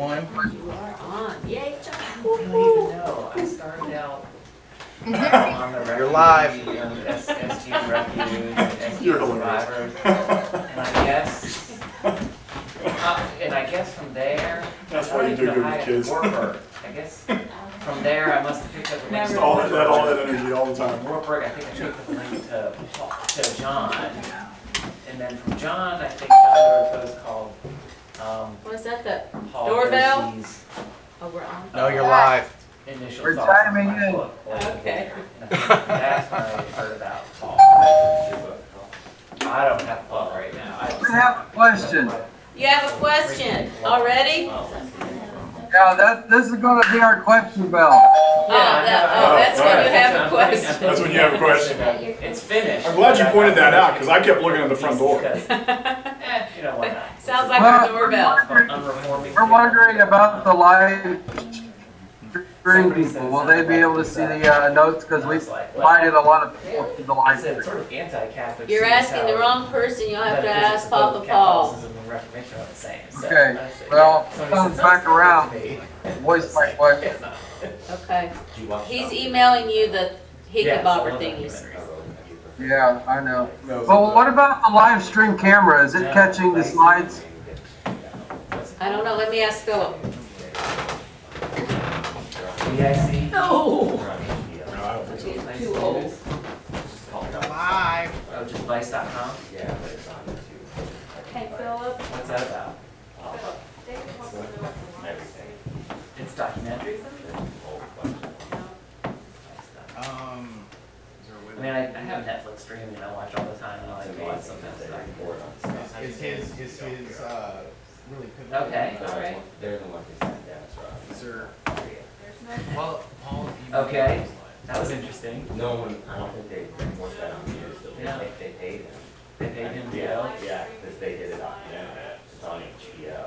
one. You are on. Yay, John. I don't even know. I started out on the You're live. SG Refuge, SG You're hilarious. Survivors, and I guess from there. That's why you do good with kids. Warburg. I guess from there I must have picked up a link. All that energy all the time. Warburg, I think I picked up a link to John, and then from John I think John wrote a post called Was that the Paul doorbell? Hersey's Oh, we're on. No, you're live. initial We're thoughts on chiming my in. book. Okay. And I think that's when I heard about Paul. I don't have a book right now. I have a question. You have a question already? Yeah, this is gonna be our question bell. That's when you have a question. That's when you have a question. It's finished. I'm glad you pointed that out, because I kept looking at the front door. You know why not? Sounds like our doorbell. Unreforming. We're wondering about the live stream people. Will they be able to see the notes? Because we invited a lot of people to the I live said it's stream. sort of anti-Catholic. You're asking the wrong person. You'll have to ask Papa Paul. Catholicism and Reformation are the same. So Okay, I said, well, yeah. Somebody comes said, back "Sounds around. good to me." Voice my question. It's not. Okay. He's emailing you the Yes, I hickey-bobber love thingies. documentaries. Yeah, I know. But what about the live stream camera? Is it catching the slides? I don't know. Let me ask Philip. VIC? No. Too old. Live. Oh, just Vice.com? Yeah. Okay, Philip. What's that about? It's documentaries? I mean, I have Netflix streaming and I watch all the time and I like to watch sometimes. Is his really good? Okay, alright. They're the ones who sent Dennis Ross. Sir. Well, Paul. Okay, that was interesting. No one, I don't think they forced that on news, but Yeah. they paid him. They paid him to Yeah, go? yeah, because they did it on, it's on HBO.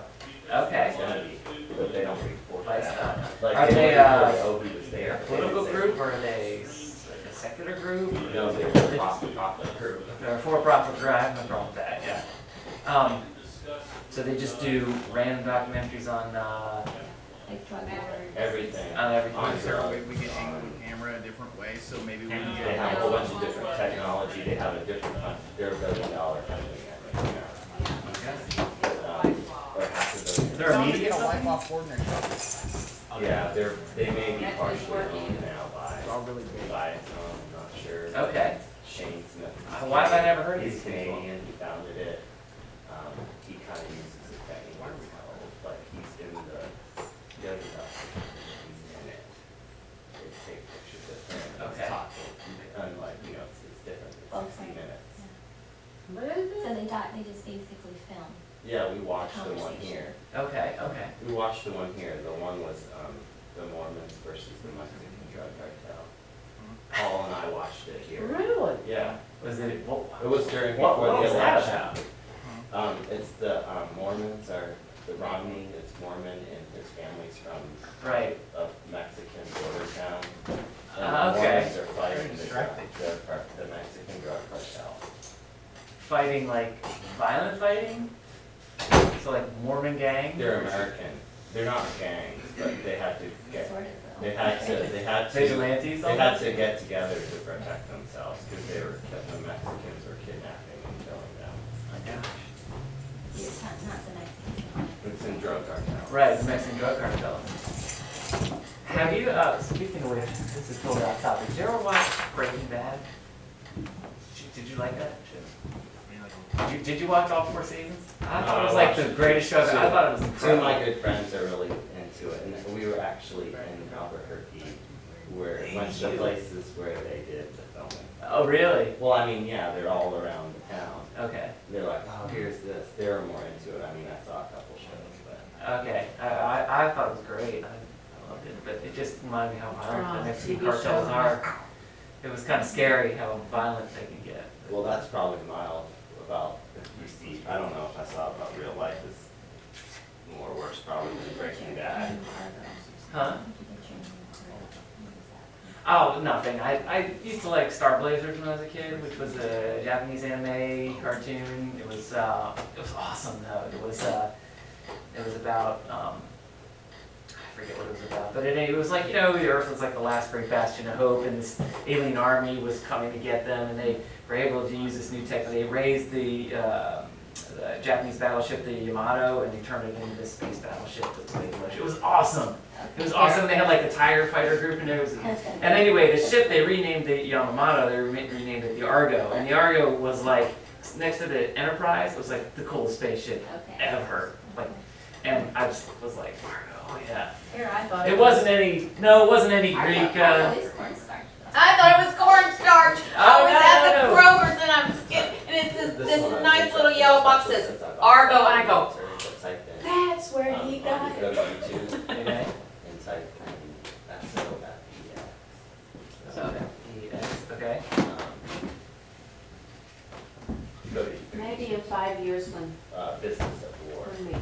Okay. It's gonna be, but they don't report Vice that. dot- Like, Are they, oh, he was there. A political group or are they like a secular group? No, they're a profit group. They're a for-profit group, I have no problem with that, yeah. So they just do random documentaries on Everything. everything. Sir, we get angle the camera a different way, so maybe we can They get. have a whole bunch of different technology, they have a different, they're $1 billion company right now. Or half a billion. They're a media Get a company? wipe off coordinator. Yeah, they may be partially owned now by, It's all really big. I'm not sure. Okay. Shane Smith. Why have I never heard of He's these people? Canadian, he founded it. He kind of uses the technique, but he's in the other stuff. He's in it. They take pictures of him, Okay. he's talking, unlike, it's different, it's 60 minutes. So they just basically film. Yeah, we watched the one here. Okay, okay. We watched the one here. The one was the Mormons versus the Mexican drug cartel. Paul and I watched it here. Really? Yeah. Was it, It was during what before was the that election. about? It's the Mormons are the Romney. It's Mormon and his family's from Right. a Mexican border town. And Ah, the okay. Mormons are fighting the Mexican drug cartel. Fighting, like, violent fighting? So like Mormon gang? They're American. They're not gangs, but they had to get. Sort of. They had to. Vigilantes? They had to get together to protect themselves because the Mexicans were kidnapping and killing them. Oh my gosh. It's not the Mexican. It's in drug cartel. Right, the Mexican drug cartel. Have you, speaking of which, this is totally off topic, did you ever watch Breaking Bad? Did you like that show? Did you watch all 4 seasons? I thought it was like the greatest show ever. I thought it was Two of incredible. my good friends are really into it, and we were actually in Albuquerque, where went to the places where they did the filming. Oh, really? Well, I mean, yeah, they're all around the town. Okay. They're like, oh, here's this. They were more into it. I mean, I saw a couple shows, but Okay. I thought it was great. I loved it, but it just reminded me how violent the Mexican TV cartels show. are. It was kind of scary how violent they can get. well, that's probably mild about if you see. I don't know if I saw about real life is more worse probably than Breaking Bad. Huh? Oh, nothing. I used to like Star Blazers when I was a kid, which was a Japanese anime cartoon. It was awesome though. It was about forget what it was about, but it was like, the Earth was like the last great bastion of hope, and this alien army was coming to get them, and they were able to use this new tech. They raised the Japanese battleship, the Yamato, and they turned it into this space battleship with the English. It was awesome. It was awesome. They had like the Tiger fighter group, and and anyway, the ship, they renamed the Yamato, they renamed it the Argo, and the Argo was like next to the Enterprise. It was like the coolest spaceship ever. Like, and I just was like, Argo, yeah. Here, I thought It wasn't any Greek. I thought it was cornstarch. I Oh, was no, at the no, no. Kroger's and I was getting, and it's this nice little yellow box that says Argo, and I go, that's where he got it. Go to YouTube Okay. and type in SO.px. Okay. Go to YouTube. Maybe in 5 years when Business of War. we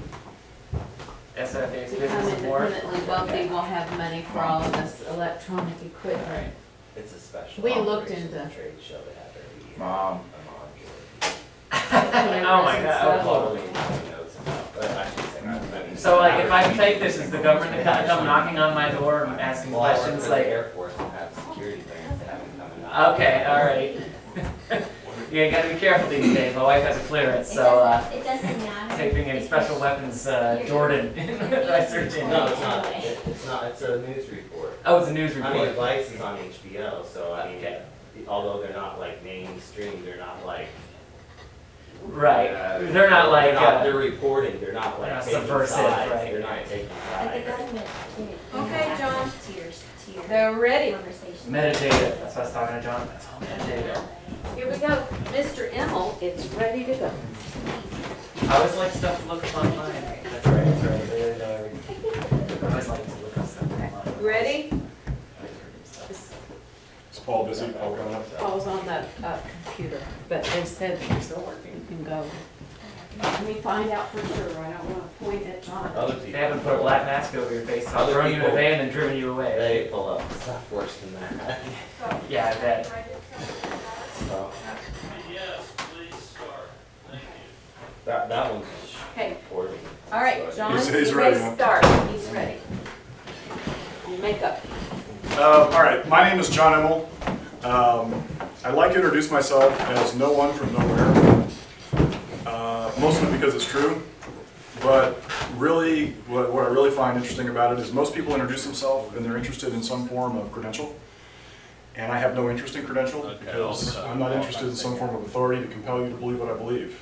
SFX become Business of War. independently wealthy, we'll have money for all of this electronic All equipment. right. It's a special We looked operations into- trade show they have every year. Mom. Oh my God. Totally notes about, but I should say, I mean. So like, if I take this, is the government gonna come knocking on my door and asking Well, I work questions for the like? Air Force and have security clearance to have them come and. Okay, all right. Yeah, you gotta be careful these days. My wife has a clearance, so It doesn't matter. taping in special weapons, Jordan. I searched in. No, it's not, it's not, it's a news report. Oh, it's a news I mean, report. Vice is on HBO, so I mean, Okay. although they're not like mainstream, they're not like. Right. They're not like. They're reporting, they're not they're like not taking subversive, sides, right. they're not taking But the sides. government. Okay, John. To your They're ready. conversation. Metadata. That's what I was talking to John. That's all metadata. Here we go. Mr. Immel, it's ready to go. I always like stuff to look up online. That's right. That's right. They really know everything. I always like to look up stuff online. Ready? Is Paul busy? Paul coming up? Paul's on that computer, but they said they're still working. You can go. Let me find out for sure. I don't want to point at John. Other They people. haven't put a black mask over your face, Other thrown you in a people- van and driven you away. They pull up stuff worse than that. Yeah, I bet. So, Yes, please start. Thank you. that one's Okay. recording. All right, John, He's you ready may now. start. He's ready. Makeup. All right, my name is John Immel. I'd like to introduce myself as no one from nowhere, mostly because it's true, but really, what I really find interesting about it is most people introduce themselves and they're interested in some form of credential, and I have no interest in credential because I'm not interested in some form of authority to compel you to believe what I believe.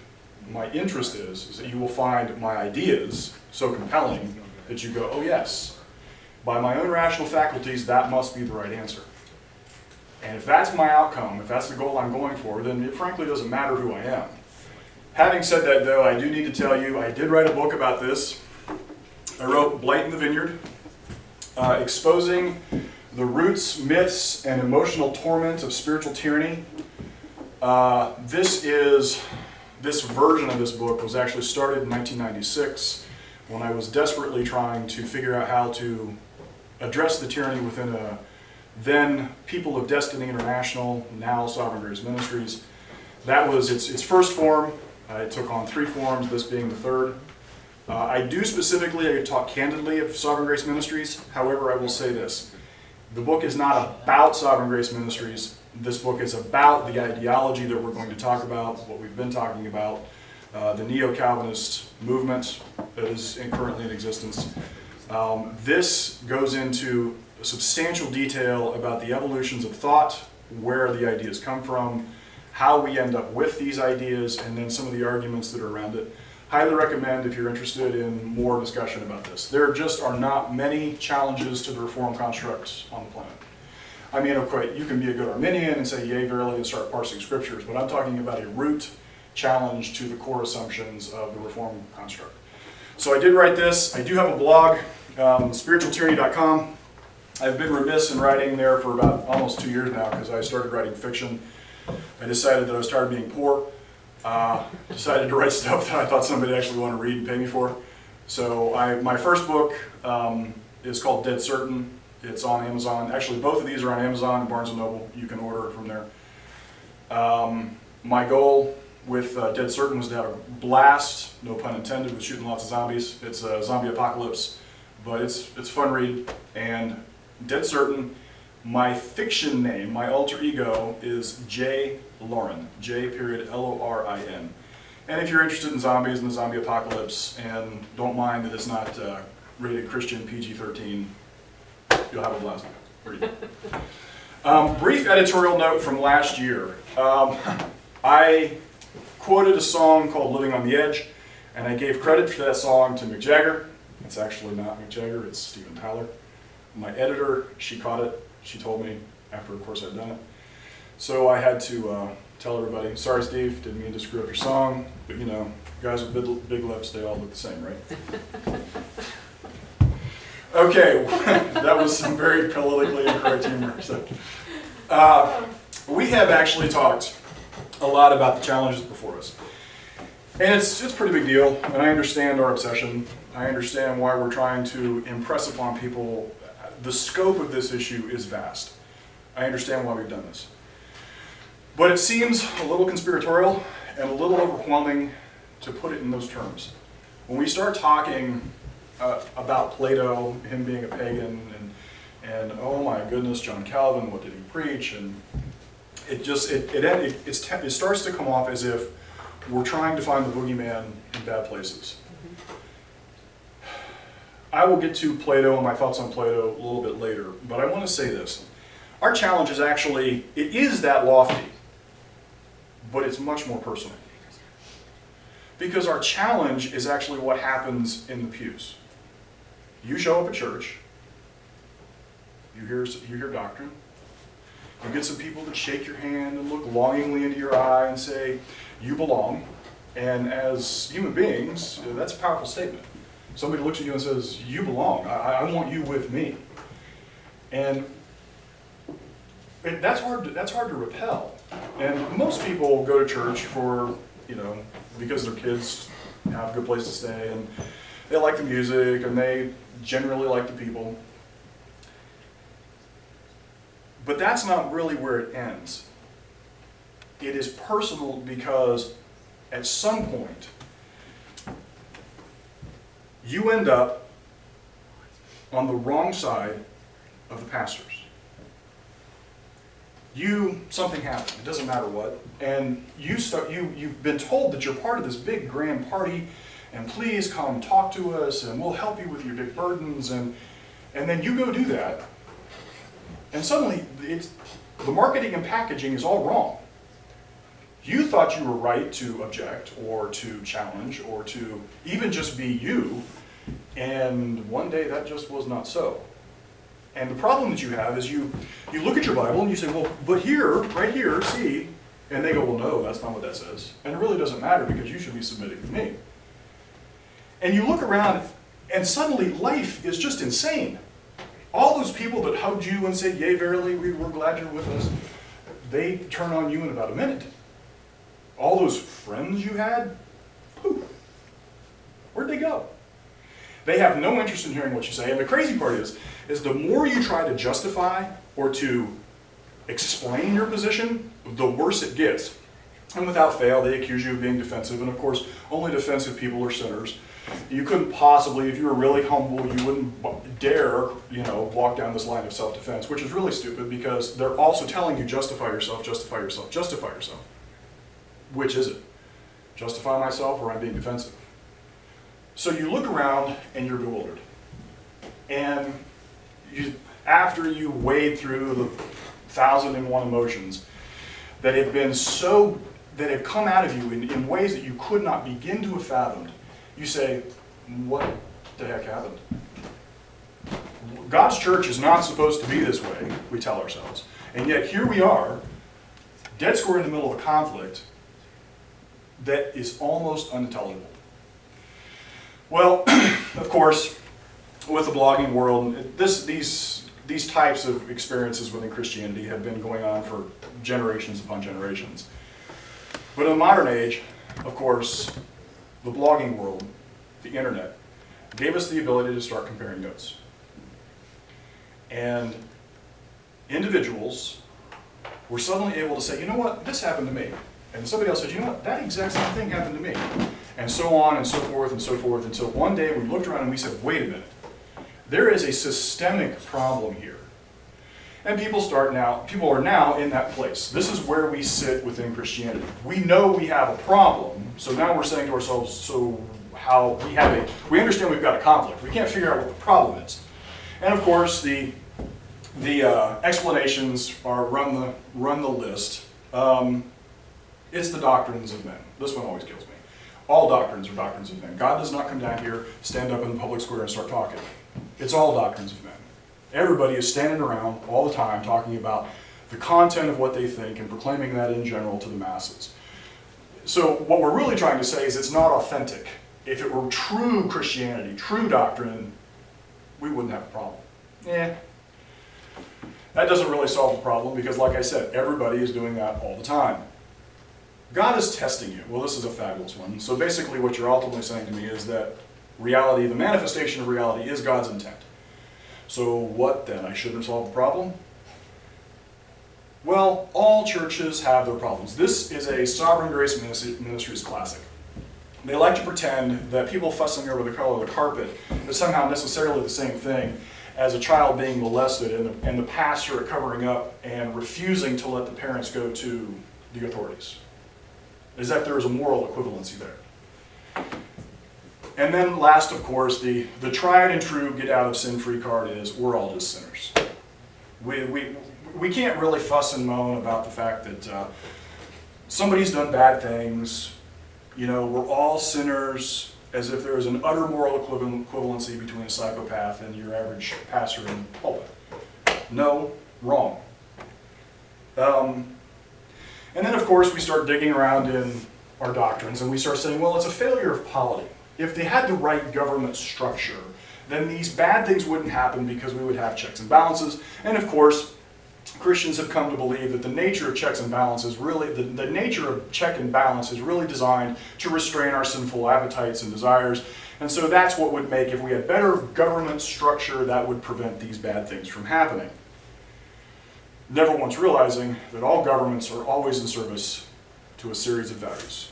My interest is that you will find my ideas so compelling that you go, oh yes, by my own rational faculties, that must be the right answer. And if that's my outcome, if that's the goal I'm going for, then it frankly doesn't matter who I am. Having said that though, I do need to tell you, I did write a book about this. I wrote Blight in the Vineyard, exposing the roots, myths, and emotional torment of spiritual tyranny. This version of this book was actually started in 1996 when I was desperately trying to figure out how to address the tyranny within a then People of Destiny International, now Sovereign Grace Ministries. That was its first form. It took on 3 forms, this being the third. I talk candidly of Sovereign Grace Ministries. However, I will say this. The book is not about Sovereign Grace Ministries. This book is about the ideology that we're going to talk about, what we've been talking about, the Neo-Calvinist movement that is currently in existence. This goes into substantial detail about the evolutions of thought, where the ideas come from, how we end up with these ideas, and then some of the arguments that are around it. Highly recommend if you're interested in more discussion about this. There just are not many challenges to the Reformed constructs on the planet. I mean, okay, you can be a good Arminian and say yea verily and start parsing scriptures, but I'm talking about a root challenge to the core assumptions of the Reformed construct. So I did write this. I do have a blog, spiritualtyranny.com. I've been remiss in writing there for about almost 2 years now because I started writing fiction. I decided that I was tired of being poor. Decided to write stuff that I thought somebody actually wanted to read and pay me for. So my first book is called Dead Certain. It's on Amazon. Actually, both of these are on Amazon and Barnes & Noble. You can order it from there. My goal with Dead Certain was to have a blast, no pun intended, with shooting lots of zombies. It's a zombie apocalypse, but it's a fun read, and dead certain, my fiction name, my alter ego, is J. Lorin, J.Lorin. And if you're interested in zombies and the zombie apocalypse, and don't mind that it's not rated Christian PG-13, you'll have a blast reading. Brief editorial note from last year. I quoted a song called Living on the Edge, and I gave credit for that song to Mick Jagger. It's actually not Mick Jagger, it's Steven Tyler. My editor, she caught it. She told me after, of course, I'd done it. So I had to tell everybody, sorry Steve, didn't mean to screw up your song, but you know, guys with big lips, they all look the same, right? Okay, that was some very politically incorrect humor. So, we have actually talked a lot about the challenges before us. And it's a pretty big deal, and I understand our obsession. I understand why we're trying to impress upon people. The scope of this issue is vast. I understand why we've done this. But it seems a little conspiratorial and a little overwhelming to put it in those terms. When we start talking about Plato, him being a pagan, and oh my goodness, John Calvin, what did he preach? And it starts to come off as if we're trying to find the boogeyman in bad places. I will get to Plato and my thoughts on Plato a little bit later, but I want to say this. Our challenge is actually, it is that lofty, but it's much more personal. Because our challenge is actually what happens in the pews. You show up at church, you hear doctrine, you get some people that shake your hand and look longingly into your eye and say, you belong. And as human beings, that's a powerful statement. Somebody looks at you and says, you belong, I want you with me. And that's hard to repel. And most people go to church for, because their kids have a good place to stay, and they like the music, and they generally like the people. But that's not really where it ends. It is personal because at some point, you end up on the wrong side of the pastors. Something happened, it doesn't matter what, and you've been told that you're part of this big grand party, and please come talk to us, and we'll help you with your big burdens, and then you go do that, and suddenly the marketing and packaging is all wrong. You thought you were right to object, or to challenge, or to even just be you, and one day that just was not so. And the problem that you have is you look at your Bible and you say, well, but here, right here, see, and they go, well, no, that's not what that says. And it really doesn't matter because you should be submitting to me. And you look around and suddenly life is just insane. All those people that hugged you and said, yea, verily, we're glad you're with us, they turn on you in about a minute. All those friends you had, poof, where'd they go? They have no interest in hearing what you say. And the crazy part is the more you try to justify or to explain your position, the worse it gets. And without fail, they accuse you of being defensive. And of course, only defensive people are sinners. You couldn't possibly, if you were really humble, you wouldn't dare, walk down this line of self-defense, which is really stupid because they're also telling you justify yourself, justify yourself, justify yourself. Which is it? Justify myself or I'm being defensive? So you look around and you're bewildered. And after you wade through the 1,001 emotions that have come out of you in ways that you could not begin to have fathomed, you say, what the heck happened? God's church is not supposed to be this way, we tell ourselves. And yet here we are, dead square in the middle of a conflict that is almost unintelligible. Well, of course, with the blogging world, these types of experiences within Christianity have been going on for generations upon generations. But in the modern age, of course, the blogging world, the internet, gave us the ability to start comparing notes. And individuals were suddenly able to say, you know what, this happened to me. And somebody else said, you know what, that exact same thing happened to me. And so on and so forth, until one day we looked around and we said, wait a minute. There is a systemic problem here. And people are now in that place. This is where we sit within Christianity. We know we have a problem, so now we're saying to ourselves, so how we understand we've got a conflict. We can't figure out what the problem is. And of course, the explanations are run the list. It's the doctrines of men. This one always kills me. All doctrines are doctrines of men. God does not come down here, stand up in the public square and start talking. It's all doctrines of men. Everybody is standing around all the time talking about the content of what they think and proclaiming that in general to the masses. So what we're really trying to say is it's not authentic. If it were true Christianity, true doctrine, we wouldn't have a problem. That doesn't really solve the problem because, like I said, everybody is doing that all the time. God is testing you. Well, this is a fabulous one. So basically what you're ultimately saying to me is that reality, the manifestation of reality, is God's intent. So what then? I shouldn't solve the problem? Well, all churches have their problems. This is a Sovereign Grace Ministries classic. They like to pretend that people fussing over the color of the carpet is somehow necessarily the same thing as a child being molested and the pastor covering up and refusing to let the parents go to the authorities. As if there is a moral equivalency there. And then last, of course, the tried and true get out of sin free card is we're all just sinners. We can't really fuss and moan about the fact that somebody's done bad things. You know, we're all sinners, as if there is an utter moral equivalency between a psychopath and your average pastor in the pulpit. No, wrong. And then, of course, we start digging around in our doctrines and we start saying, well, it's a failure of polity. If they had the right government structure, then these bad things wouldn't happen because we would have checks and balances. And of course, Christians have come to believe that the nature of checks and balances really, the nature of check and balance is really designed to restrain our sinful appetites and desires. And so that's what would make, if we had better government structure, that would prevent these bad things from happening. Never once realizing that all governments are always in service to a series of values.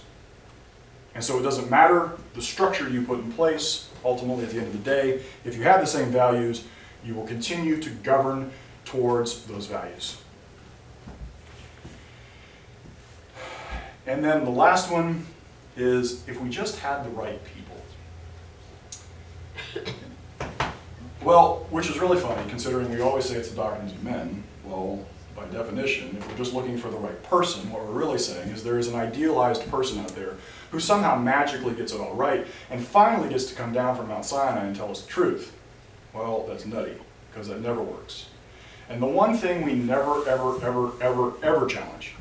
And so it doesn't matter the structure you put in place, ultimately at the end of the day, if you have the same values, you will continue to govern towards those values. And then the last one is if we just had the right people. Well, which is really funny considering we always say it's the doctrines of men. Well, by definition, if we're just looking for the right person, what we're really saying is there is an idealized person out there who somehow magically gets it all right and finally gets to come down from Mount Sinai and tell us the truth. Well, that's nutty, because that never works. And the one thing we never, ever, ever, ever, ever challenge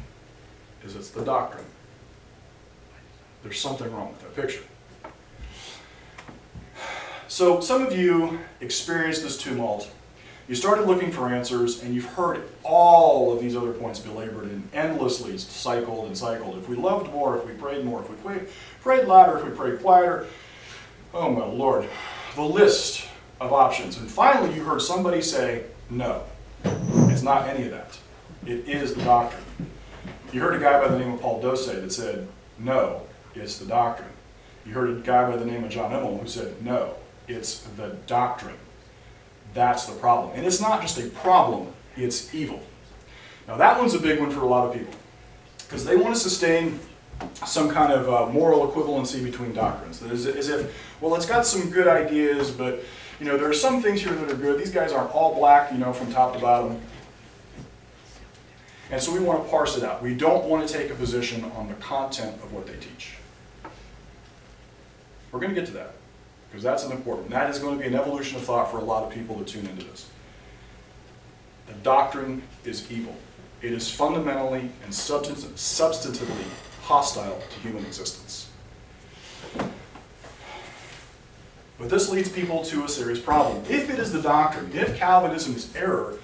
is it's the doctrine. There's something wrong with that picture. So some of you experienced this tumult. You started looking for answers, and you've heard all of these other points belabored and endlessly cycled and cycled. If we loved more, if we prayed more, if we prayed louder, if we prayed quieter. Oh my Lord. The list of options. And finally you heard somebody say, no, it's not any of that. It is the doctrine. You heard a guy by the name of Paul Dose that said, no, it's the doctrine. You heard a guy by the name of John Immel who said, no, it's the doctrine. That's the problem. And it's not just a problem, it's evil. Now that one's a big one for a lot of people, because they want to sustain some kind of moral equivalency between doctrines. That is, as if, well, it's got some good ideas, but there are some things here that are good. These guys aren't all black, from top to bottom. And so we want to parse it out. We don't want to take a position on the content of what they teach. We're going to get to that, because that's an important. That is going to be an evolution of thought for a lot of people that tune into this. The doctrine is evil. It is fundamentally and substantively hostile to human existence. But this leads people to a serious problem. If it is the doctrine, if Calvinism is error,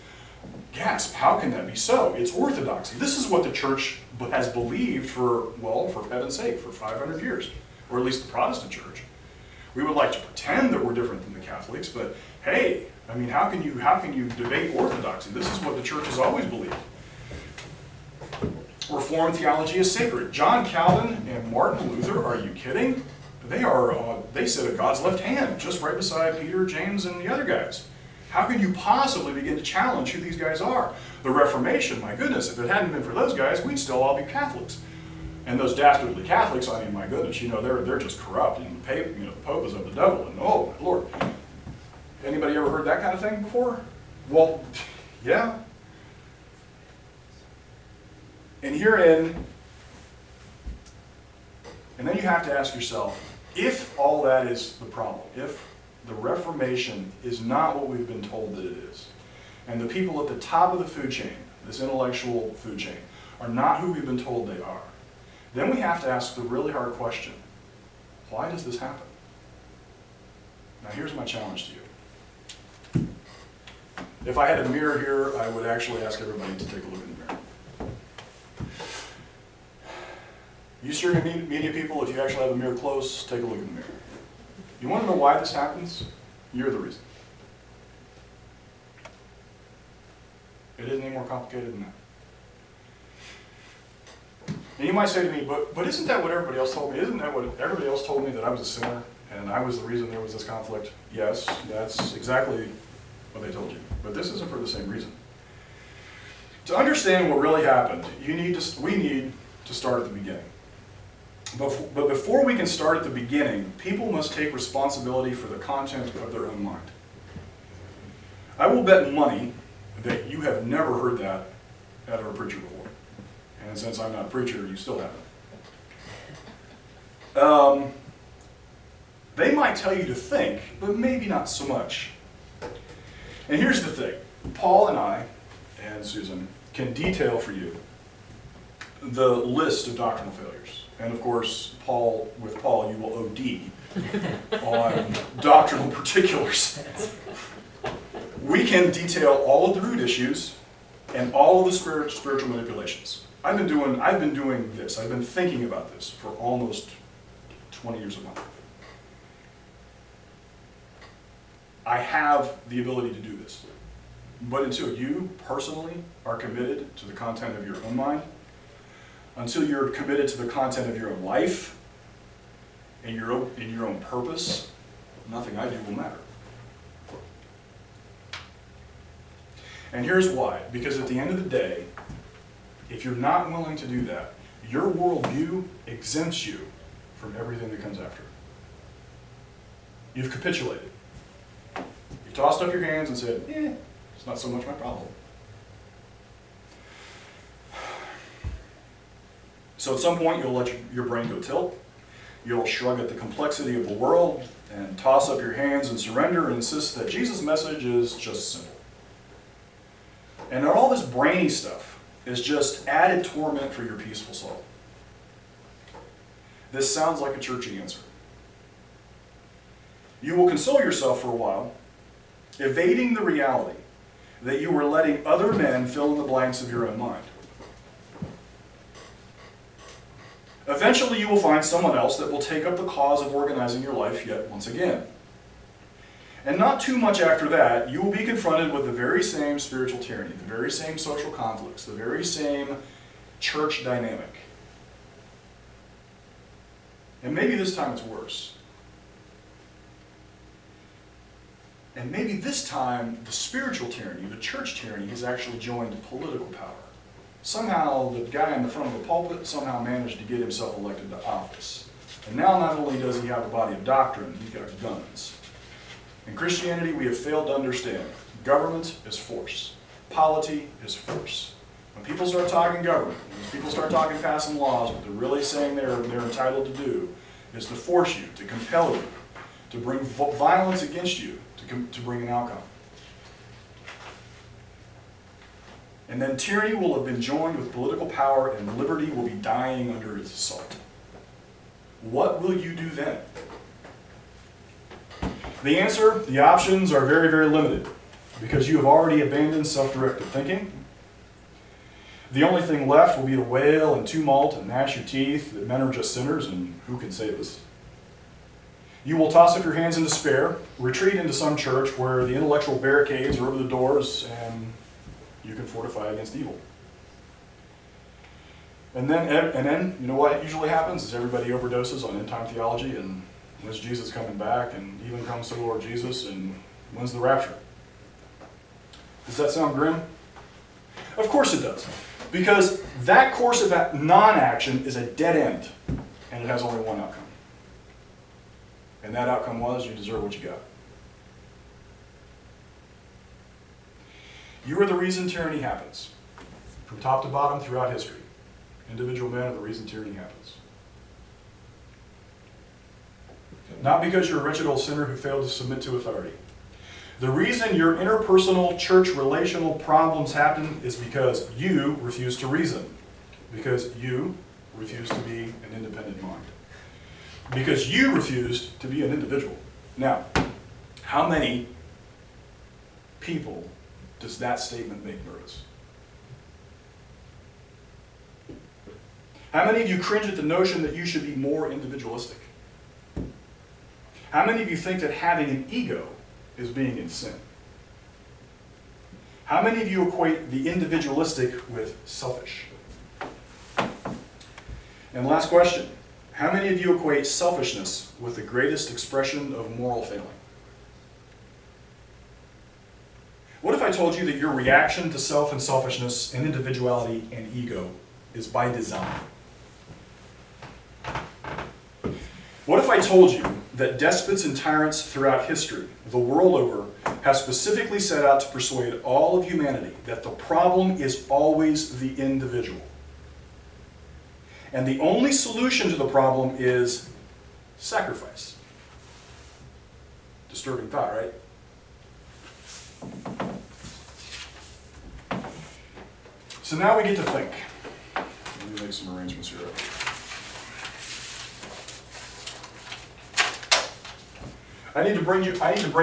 gasp, how can that be so? It's orthodoxy. This is what the church has believed for heaven's sake, for 500 years, or at least the Protestant church. We would like to pretend that we're different than the Catholics, but hey, how can you debate orthodoxy? This is what the church has always believed. Reformed theology is sacred. John Calvin and Martin Luther, are you kidding? they sit at God's left hand, just right beside Peter, James, and the other guys. How can you possibly begin to challenge who these guys are? The Reformation, my goodness, if it hadn't been for those guys, we'd still all be Catholics. And those dastardly Catholics, I mean, my goodness, they're just corrupt. And the Pope is of the devil, and oh, my Lord. Anybody ever heard that kind of thing before? Well, yeah. And herein, and then you have to ask yourself, if all that is the problem, if the Reformation is not what we've been told that it is, and the people at the top of the food chain, this intellectual food chain, are not who we've been told they are, then we have to ask the really hard question, why does this happen? Now here's my challenge to you. If I had a mirror here, I would actually ask everybody to take a look in the mirror. You serious media people, if you actually have a mirror close, take a look in the mirror. You want to know why this happens? You're the reason. It isn't any more complicated than that. And you might say to me, but isn't that what everybody else told me? Isn't that what everybody else told me, that I was a sinner and I was the reason there was this conflict? Yes, that's exactly what they told you. But this isn't for the same reason. To understand what really happened, we need to start at the beginning. But before we can start at the beginning, people must take responsibility for the content of their own mind. I will bet money that you have never heard that out of a preacher before. And since I'm not a preacher, you still haven't. They might tell you to think, but maybe not so much. And here's the thing. Paul and I, and Susan, can detail for you the list of doctrinal failures. And of course, with Paul, you will OD on doctrinal particulars. We can detail all of the root issues and all of the spiritual manipulations. I've been doing this. I've been thinking about this for almost 20 years of my life. I have the ability to do this. But until you personally are committed to the content of your own mind, until you're committed to the content of your own life and your own purpose, nothing I do will matter. And here's why. Because at the end of the day, if you're not willing to do that, your worldview exempts you from everything that comes after. You've capitulated. You've tossed up your hands and said, it's not so much my problem. So at some point, you'll let your brain go tilt. You'll shrug at the complexity of the world and toss up your hands and surrender and insist that Jesus' message is just simple. And all this brainy stuff is just added torment for your peaceful soul. This sounds like a churchy answer. You will console yourself for a while, evading the reality that you were letting other men fill in the blanks of your own mind. Eventually, you will find someone else that will take up the cause of organizing your life yet once again. And not too much after that, you will be confronted with the very same spiritual tyranny, the very same social conflicts, the very same church dynamic. And maybe this time it's worse. And maybe this time, the spiritual tyranny, the church tyranny, has actually joined political power. Somehow, the guy in the front of the pulpit somehow managed to get himself elected to office. And now not only does he have a body of doctrine, he's got guns. In Christianity, we have failed to understand government is force. Polity is force. When people start talking government, when people start talking passing laws, what they're really saying they're entitled to do is to force you, to compel you, to bring violence against you, to bring an outcome. And then tyranny will have been joined with political power, and liberty will be dying under its assault. What will you do then? The answer, the options are very, very limited, because you have already abandoned self-directed thinking. The only thing left will be to wail and tumult and gnash your teeth that men are just sinners and who can save us. You will toss up your hands in despair, retreat into some church where the intellectual barricades are over the doors and you can fortify against evil. And then, you know what usually happens is everybody overdoses on end-time theology and When's Jesus coming back? And even comes to the Lord Jesus? And when's the rapture? Does that sound grim? Of course it does. Because that course of non-action is a dead end. And it has only one outcome. And that outcome was you deserve what you got. You are the reason tyranny happens. From top to bottom throughout history. Individual men are the reason tyranny happens. Not because you're a wretched old sinner who failed to submit to authority. The reason your interpersonal church relational problems happen is because you refuse to reason. Because you refuse to be an independent mind. Because you refused to be an individual. Now, how many people does that statement make nervous? How many of you cringe at the notion that you should be more individualistic? How many of you think that having an ego is being in sin? How many of you equate the individualistic with selfish? And last question. How many of you equate selfishness with the greatest expression of moral failing? What if I told you that your reaction to self and selfishness and individuality and ego is by design? What if I told you that despots and tyrants throughout history, the world over, have specifically set out to persuade all of humanity that the problem is always the individual? And the only solution to the problem is sacrifice. Disturbing thought, right? So now we get to think. Let me make some arrangements here. I need to bring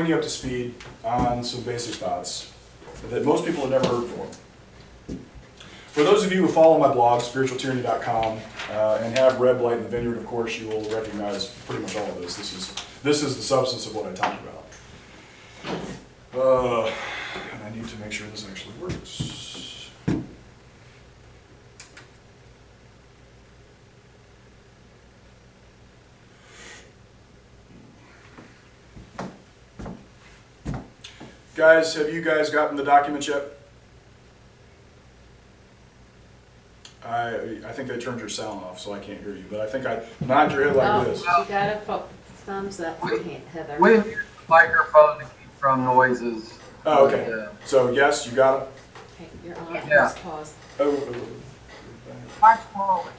you up to speed on some basic thoughts that most people have never heard before. For those of you who follow my blog, spiritualtyranny.com, and have read Blight in the Vineyard, of course, you will recognize pretty much all of this. This is the substance of what I talked about. And I need to make sure this actually works. Guys, have you guys gotten the documents yet? I think they turned your sound off, so I can't hear you. But I think I nod your head like this. You got a thumbs up from Heather. We use the microphone to keep from noises. Oh, okay. So yes, you got it. Okay, you're on. Yeah. Just pause. Oh. Watch slowly.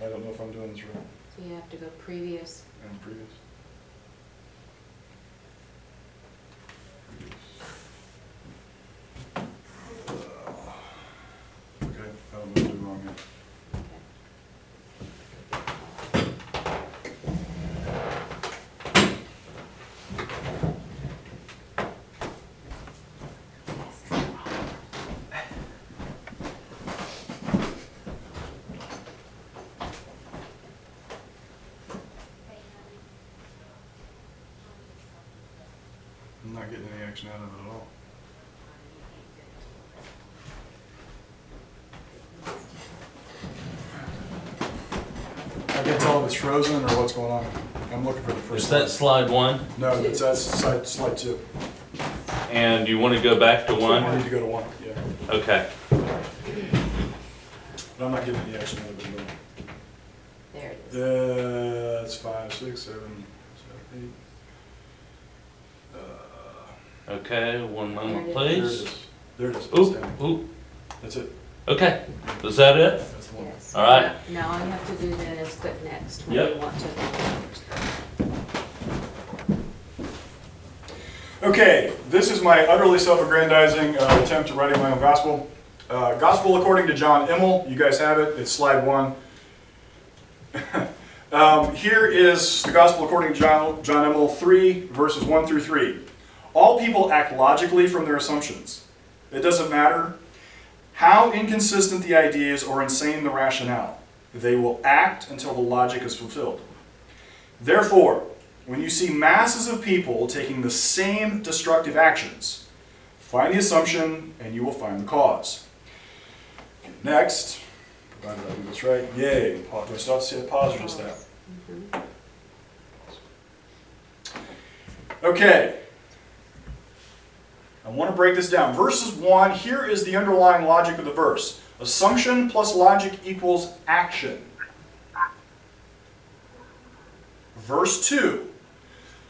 I don't know if I'm doing this right. So you have to go previous. And previous. Okay, I don't know what I'm doing wrong here. I'm not getting any action out of it at all. I can tell if it's frozen or what's going on. I'm looking for the first Is that slide one? No, that's slide 2. And you want to go back to I one? need to go to 1, yeah. Okay. But I'm not getting any action out of it at all. There it is. That's 5, 6, 7, 8. Okay, one moment, There it There it please. is. There it is. It's Oop, down. oop. That's it. Okay, is that it? That's the one. Yes. All right. Now all you have to do then is click next when Yep. you want to. Okay, this is my utterly self-aggrandizing attempt at writing my own gospel. Gospel according to John Immel. You guys have it. It's slide 1. Here is the gospel according to John Immel 3, verses 1 through 3. All people act logically from their assumptions. It doesn't matter how inconsistent the ideas or insane the rationale. They will act until the logic is fulfilled. Therefore, when you see masses of people taking the same destructive actions, find the assumption and you will find the cause. Next, provided I do this right, yay. Pause. Do I still have to say pause or just that? Mhm. Okay. I want to break this down. Verses 1, here is the underlying logic of the verse. Assumption plus logic equals action. Verse 2,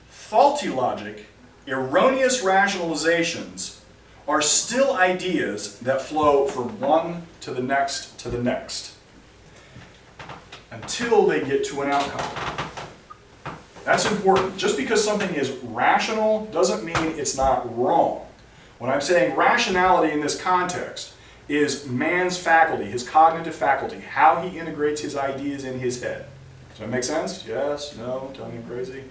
faulty logic, erroneous rationalizations are still ideas that flow from one to the next, until they get to an outcome. That's important. Just because something is rational doesn't mean it's not wrong. When I'm saying rationality in this context is man's faculty, his cognitive faculty, how he integrates his ideas in his head. Does that make sense? Yes? No? Tell me I'm crazy?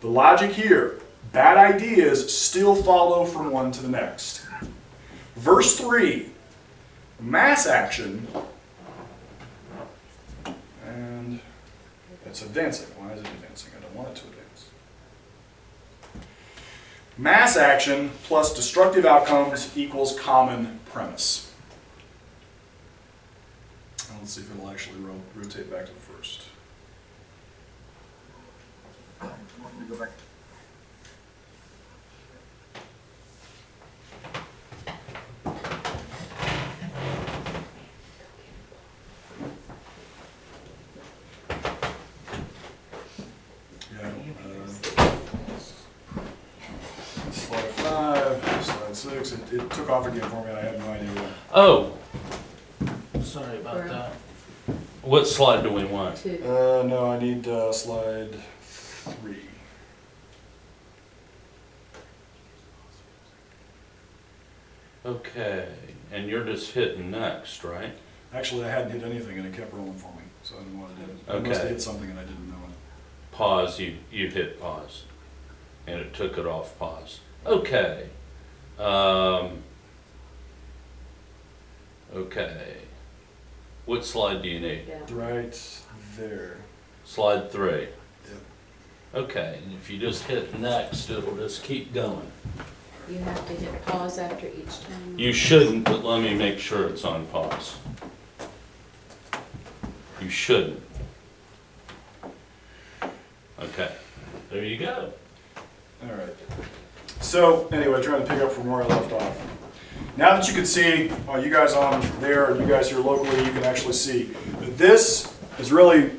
The logic here, bad ideas still follow from one to the next. Verse 3, mass action, and it's advancing. Why is it advancing? I don't want it to advance. Mass action plus destructive outcomes equals common premise. And let's see if it'll actually rotate back to the first. Go back. Yeah. Slide 5, slide 6. It took off again for me, and I have no idea why. Oh, sorry about that. What slide do we want? 2. No, I need slide 3. Okay, and you're just hitting next, right? Actually, I hadn't hit anything, and it kept rolling for me, so I didn't know what it did. I must have Okay. hit something, and I didn't know it. Pause, you hit pause. And it took it off pause. Okay. Okay. What slide do you need? Yeah. Right there. Slide 3. Yep. Okay, and if you just hit next, it'll just keep going. You have to hit pause after each time. You shouldn't, but let me make sure it's on pause. You shouldn't. Okay, there you go. All right. So, anyway, trying to pick up from where I left off. Now that you can see, you guys on there, and you guys here locally, you can actually see that this is really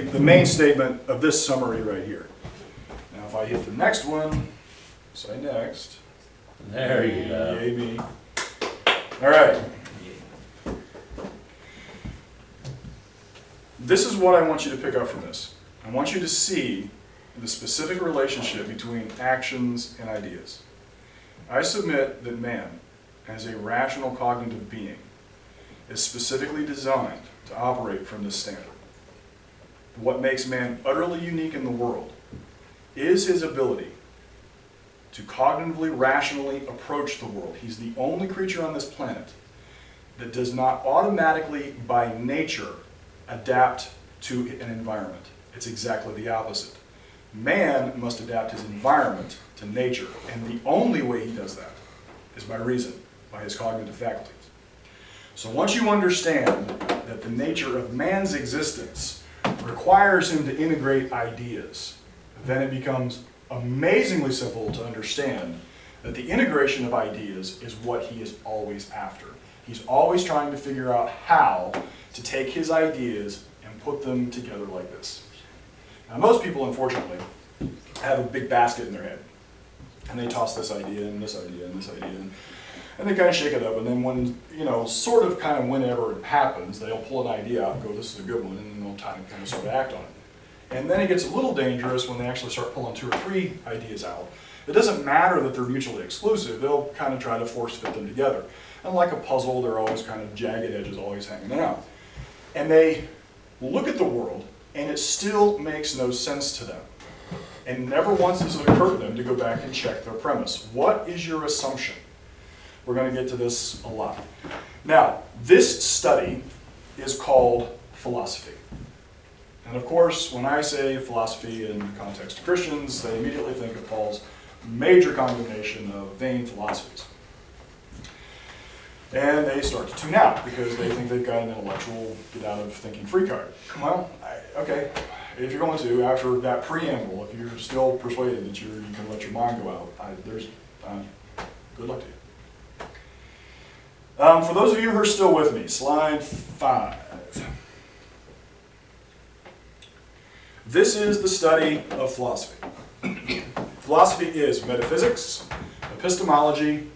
the main statement of this summary right here. Now, if I hit the next one, say next. There you go. Yay me. All right. This is what I want you to pick up from this. I want you to see the specific relationship between actions and ideas. I submit that man, as a rational cognitive being, is specifically designed to operate from this standard. What makes man utterly unique in the world is his ability to cognitively, rationally approach the world. He's the only creature on this planet that does not automatically, by nature, adapt to an environment. It's exactly the opposite. Man must adapt his environment to nature, and the only way he does that is by reason, by his cognitive faculties. So once you understand that the nature of man's existence requires him to integrate ideas, then it becomes amazingly simple to understand that the integration of ideas is what he is always after. He's always trying to figure out how to take his ideas and put them together like this. Now, most people, unfortunately, have a big basket in their head, and they toss this idea and this idea and this idea, and they kind of shake it up, and then when, whenever it happens, they'll pull an idea out and go, this is a good one, and then they'll kind of sort of act on it. And then it gets a little dangerous when they actually start pulling 2 or 3 ideas out. It doesn't matter that they're mutually exclusive, they'll kind of try to force fit them together. And like a puzzle, they're always kind of jagged edges always hanging out. And they look at the world, and it still makes no sense to them. And never once does it occur to them to go back and check their premise. What is your assumption? We're going to get to this a lot. Now, this study is called philosophy. And of course, when I say philosophy in the context of Christians, they immediately think of Paul's major condemnation of vain philosophies. And they start to tune out because they think they've got an intellectual get out of thinking free card. Well, okay, if you're going to, after that preamble, if you're still persuaded that you can let your mind go out, good luck to you. For those of you who are still with me, slide 5. This is the study of philosophy. Philosophy is metaphysics, epistemology,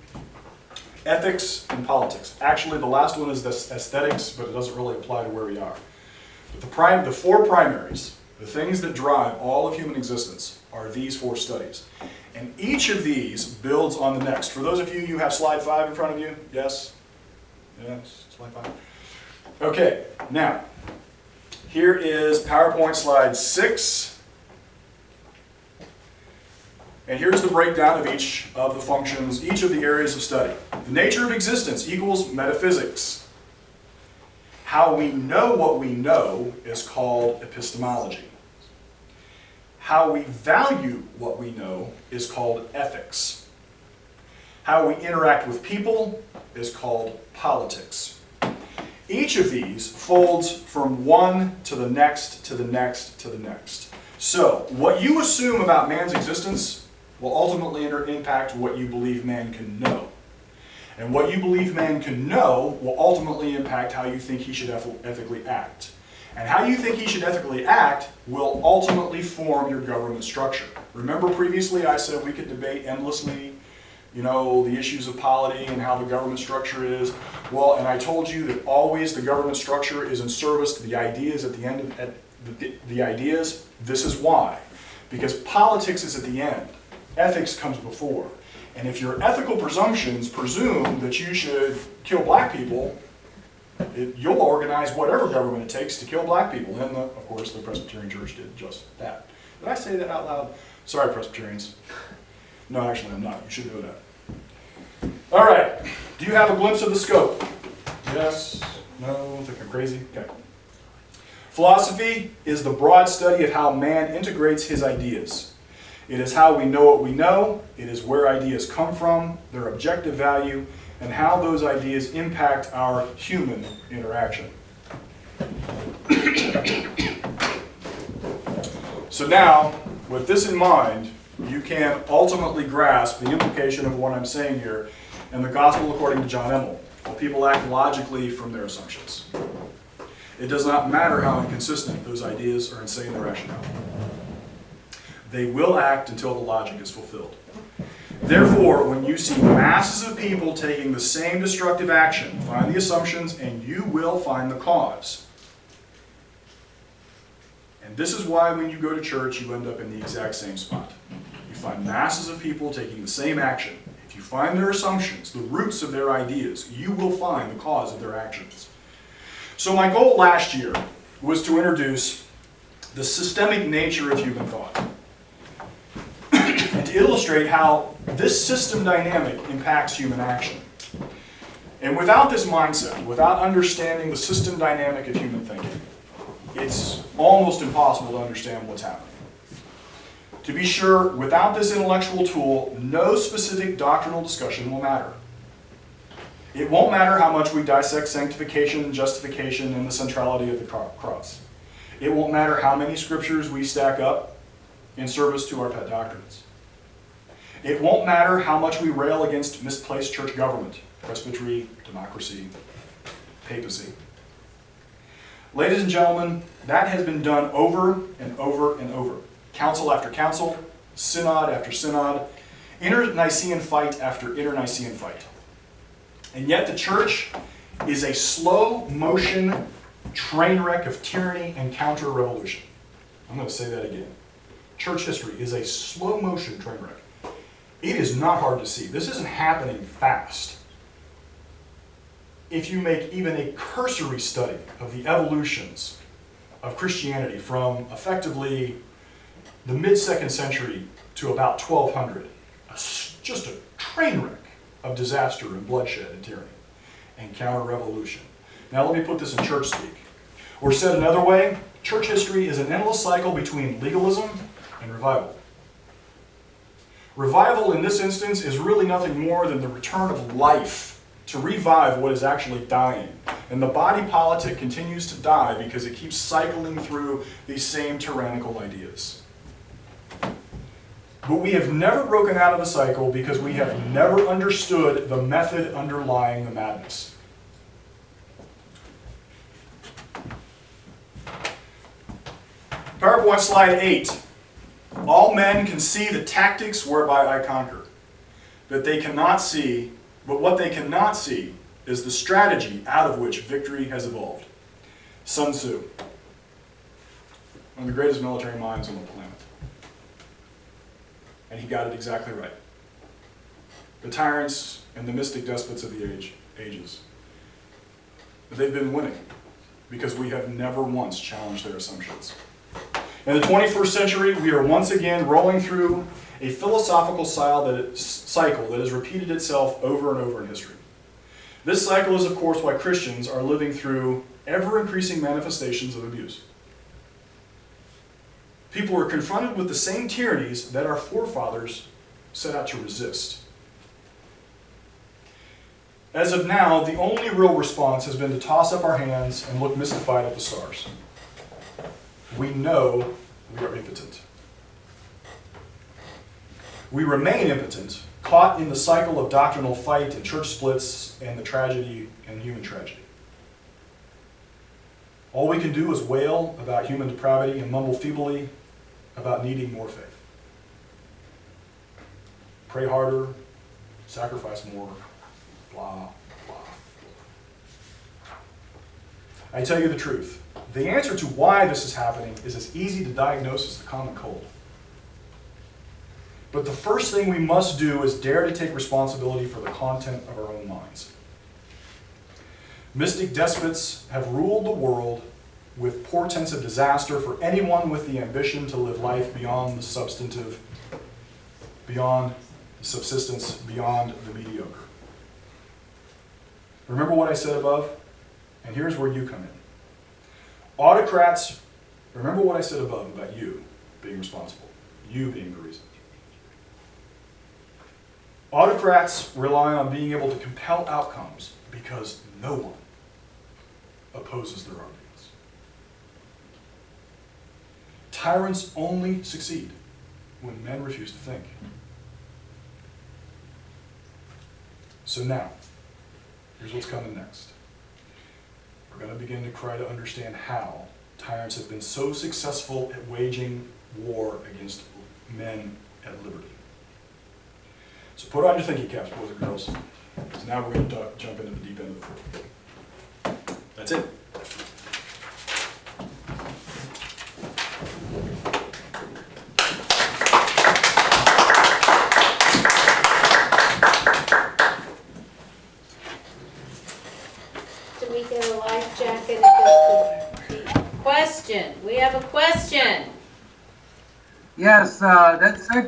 ethics, and politics. Actually, the last one is this aesthetics, but it doesn't really apply to where we are. But the 4 primaries, the things that drive all of human existence, are these 4 studies. And each of these builds on the next. For those of you have slide 5 in front of you, yes? Yes, slide 5. Okay, now, here is PowerPoint slide 6. And here's the breakdown of each of the functions, each of the areas of study. The nature of existence equals metaphysics. How we know what we know is called epistemology. How we value what we know is called ethics. How we interact with people is called politics. Each of these folds from one to the next, to the next, to the next. So, what you assume about man's existence will ultimately impact what you believe man can know. And what you believe man can know will ultimately impact how you think he should ethically act. And how you think he should ethically act will ultimately form your government structure. Remember previously I said we could debate endlessly, the issues of polity and how the government structure is. Well, and I told you that always the government structure is in service to the ideas at the end of the ideas. This is why. Because politics is at the end. Ethics comes before. And if your ethical presumptions presume that you should kill black people, you'll organize whatever government it takes to kill black people. And of course, the Presbyterian Church did just that. Did I say that out loud? Sorry, Presbyterians. No, actually, I'm not. You should know that. All right. Do you have a glimpse of the scope? Yes? No? Think I'm crazy? Okay. Philosophy is the broad study of how man integrates his ideas. It is how we know what we know. It is where ideas come from, their objective value, and how those ideas impact our human interaction. So now, with this in mind, you can ultimately grasp the implication of what I'm saying here in the Gospel according to John Immel. While people act logically from their assumptions. It does not matter how inconsistent those ideas or insane their rationale. They will act until the logic is fulfilled. Therefore, when you see masses of people taking the same destructive action, find the assumptions and you will find the cause. And this is why when you go to church, you end up in the exact same spot. You find masses of people taking the same action. If you find their assumptions, the roots of their ideas, you will find the cause of their actions. So my goal last year was to introduce the systemic nature of human thought. And to illustrate how this system dynamic impacts human action. And without this mindset, without understanding the system dynamic of human thinking, it's almost impossible to understand what's happening. To be sure, without this intellectual tool, no specific doctrinal discussion will matter. It won't matter how much we dissect sanctification, justification, and the centrality of the cross. It won't matter how many scriptures we stack up in service to our pet doctrines. It won't matter how much we rail against misplaced church government, presbytery, democracy, papacy. Ladies and gentlemen, that has been done over and over and over. Council after council, synod after synod, inter-Nicene fight after inter-Nicene fight. And yet the church is a slow motion train wreck of tyranny and counter-revolution. I'm going to say that again. Church history is a slow motion train wreck. It is not hard to see. This isn't happening fast. If you make even a cursory study of the evolutions of Christianity from effectively the mid-2nd century to about 1200, just a train wreck of disaster and bloodshed and tyranny and counter-revolution. Now let me put this in church speak. Or said another way, church history is an endless cycle between legalism and revival. Revival in this instance is really nothing more than the return of life to revive what is actually dying. And the body politic continues to die because it keeps cycling through these same tyrannical ideas. But we have never broken out of the cycle because we have never understood the method underlying the madness. PowerPoint slide 8. All men can see the tactics whereby I conquer. But what they cannot see is the strategy out of which victory has evolved. Sun Tzu, one of the greatest military minds on the planet. And he got it exactly right. The tyrants and the mystic despots of the ages. They've been winning because we have never once challenged their assumptions. In the 21st century, we are once again rolling through a philosophical cycle that has repeated itself over and over in history. This cycle is, of course, why Christians are living through ever-increasing manifestations of abuse. People are confronted with the same tyrannies that our forefathers set out to resist. As of now, the only real response has been to toss up our hands and look mystified at the stars. We know we are impotent. We remain impotent, caught in the cycle of doctrinal fight and church splits and the tragedy and human tragedy. All we can do is wail about human depravity and mumble feebly about needing more faith. Pray harder, sacrifice more, blah, blah, blah. I tell you the truth. The answer to why this is happening is as easy to diagnose as the common cold. But the first thing we must do is dare to take responsibility for the content of our own minds. Mystic despots have ruled the world with portents of disaster for anyone with the ambition to live life beyond the substantive, beyond the subsistence, beyond the mediocre. Remember what I said above? And here's where you come in. Autocrats, remember what I said above about you being responsible, you being the reason. Autocrats rely on being able to compel outcomes because no one opposes their arguments. Tyrants only succeed when men refuse to think. So now, here's what's coming next. We're going to begin to try to understand how tyrants have been so successful at waging war against men at liberty. So put on your thinking caps, boys and girls. So now we're going to jump into the deep end of the pool. That's it. Do we get a life jacket at this point? Question. We have a question. Yes, that safety